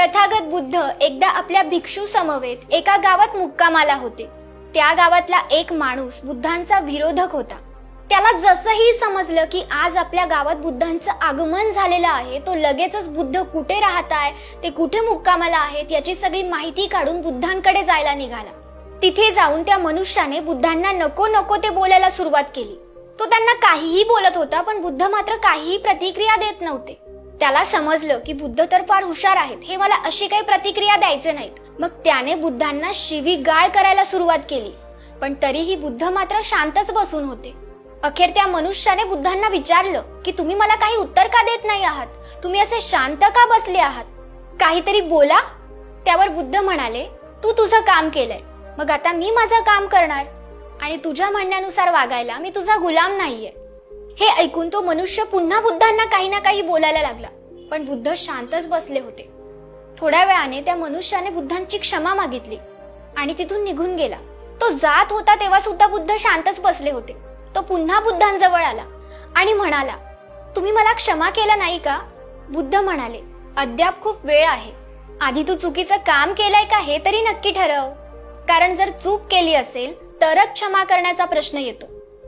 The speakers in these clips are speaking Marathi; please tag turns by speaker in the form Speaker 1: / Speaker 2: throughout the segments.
Speaker 1: तथागत बुद्ध एकदा आपल्या भिक्षू समवेत एका गावात मुक्कामाला होते। त्या गावातला एक माणूस बुद्धांचा विरोधक होता। त्याला जसंही समजलं की आज आपल्या गावात बुद्धांचं आगमन झालेलं आहे, तो लगेचच बुद्ध कुठे राहताय, ते कुठे मुक्कामाला आहेत याची सगळी माहिती काढून बुद्धांकडे जायला निघाला। तिथे जाऊन त्या मनुष्याने बुद्धांना नको नको ते बोलायला सुरुवात केली। तो त्यांना काहीही बोलत होता, पण बुद्ध मात्र काहीही प्रतिक्रिया देत नव्हते। त्याला समजलं की बुद्ध तर फार हुशार आहेत, हे मला अशी काही प्रतिक्रिया द्यायचे नाहीत। मग त्याने बुद्धांना शिवीगाळ करायला सुरुवात केली, पण तरीही बुद्ध मात्र शांतच बसून होते। अखेर त्या मनुष्याने बुद्धांना विचारलं की तुम्ही मला काही उत्तर का देत नाही आहात, तुम्ही असे शांत का बसले आहात, काहीतरी बोला। त्यावर बुद्ध म्हणाले, तू तुझं काम केलंय, मग आता मी माझं काम करणार आणि तुझ्या म्हणण्यानुसार वागायला मी तुझा गुलाम नाहीये। हे ऐकून तो मनुष्य पुन्हा बुद्धांना काही ना काही बोलायला लागला, पण बुद्ध शांतच बसले होते। थोड्या वेळाने त्या मनुष्याने बुद्धांची क्षमा मागितली आणि तिथून निघून गेला। तो जात होता तेव्हा सुद्धा बुद्ध शांतच बसले होते। तो पुन्हा बुद्धांजवळ आला आणि म्हणाला, तुम्ही मला क्षमा केलं नाही का? बुद्ध म्हणाले, अद्याप खूप वेळ आहे, आधी तू चुकीचं काम केलंय का हे तरी नक्की ठरव, कारण जर चूक केली असेल तरच क्षमा करण्याचा प्रश्न येतो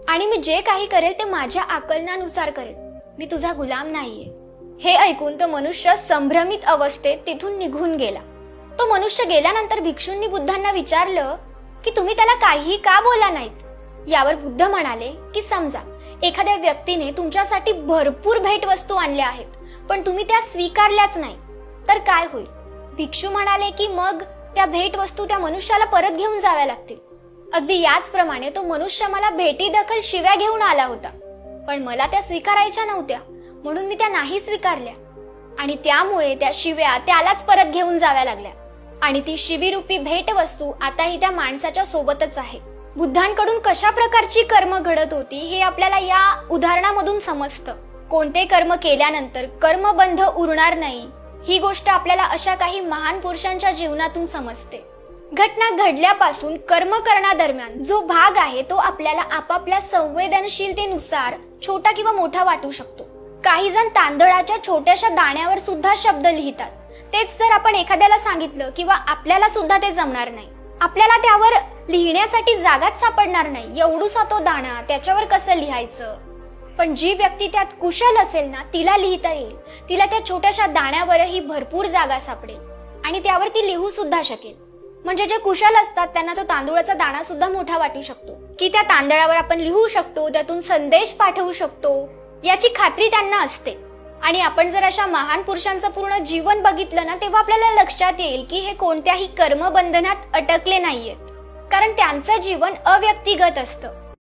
Speaker 1: आणि मी जे काही करेल ते माझ्या आकलनानुसार करेल, मी तुझा गुलाम नाहीये। हे ऐकून तो मनुष्य संभ्रमित अवस्थेत तिथून निघून गेला। तो मनुष्य गेल्यानंतर भिक्षूंनी बुद्धांना विचारलं की तुम्ही त्याला काहीही का बोलला नाहीत? यावर बुद्ध म्हणाले की समजा एखाद्या व्यक्तीने तुमच्यासाठी भरपूर भेटवस्तू आणल्या आहेत, पण तुम्ही त्या स्वीकारल्याच नाही, तर काय होईल? भिक्षू म्हणाले की मग त्या भेटवस्तू त्या मनुष्याला परत घेऊन जाव्या लागतील। अगदी याचप्रमाणे तो मनुष्य मला भेटी दखल शिव्या घेऊन आला होता, पण मला त्या स्वीकारायच्या नव्हत्या, म्हणून मी त्या नाही स्वीकारल्या आणि त्यामुळे त्या शिव्या त्यालाच परत घेऊन जाव्या लागल्या आणि ती शिवीरूपी भेटवस्तू आताही त्या माणसाच्या सोबतच आहे। बुद्धांकडून कशा प्रकारची कर्म घडत होती हे आपल्याला या उदाहरणामधून समजतं। कोणते कर्म केल्यानंतर कर्मबंध उरणार नाही, ही गोष्ट आपल्याला अशा काही महान पुरुषांच्या जीवनातून समजते। घटना घडल्यापासून कर्म करण्यादरम्यान जो भाग आहे तो आपल्याला आपापल्या संवेदनशीलतेनुसार छोटा किंवा मोठा वाटू शकतो। काही जण तांदळाच्या छोट्याशा दाण्यावर सुद्धा शब्द लिहितात, तेच जर आपण एखाद्याला सांगितलं किंवा आपल्याला सुद्धा ते जमणार नाही, आपल्याला त्यावर लिहिण्यासाठी जागाच सापडणार नाही, एवढूसा तो दाणा, त्याच्यावर कसं लिहायचं? पण जी व्यक्ती त्यात कुशल असेल ना, तिला लिहिता येईल, तिला त्या छोट्याशा दाण्यावरही भरपूर जागा सापडेल आणि त्यावर ती लिहू सुद्धा शकेल। म्हणजे जे कुशल असतात त्यांना तो तांदूळाचा दाणा सुद्धा मोठा वाटू शकतो की त्या तांदळावर आपण लिहू शकतो, त्यातून संदेश पाठवू शकतो, याची खात्री त्यांना असते। आणि आपण जर अशा महान पुरुषांचं पूर्ण जीवन बघितलं ना, तेव्हा आपल्याला लक्षात येईल की हे कोणत्याही कर्मबंधनात अटकले नाहीयेत, कारण त्यांचं जीवन अव्यक्तिगत असतं।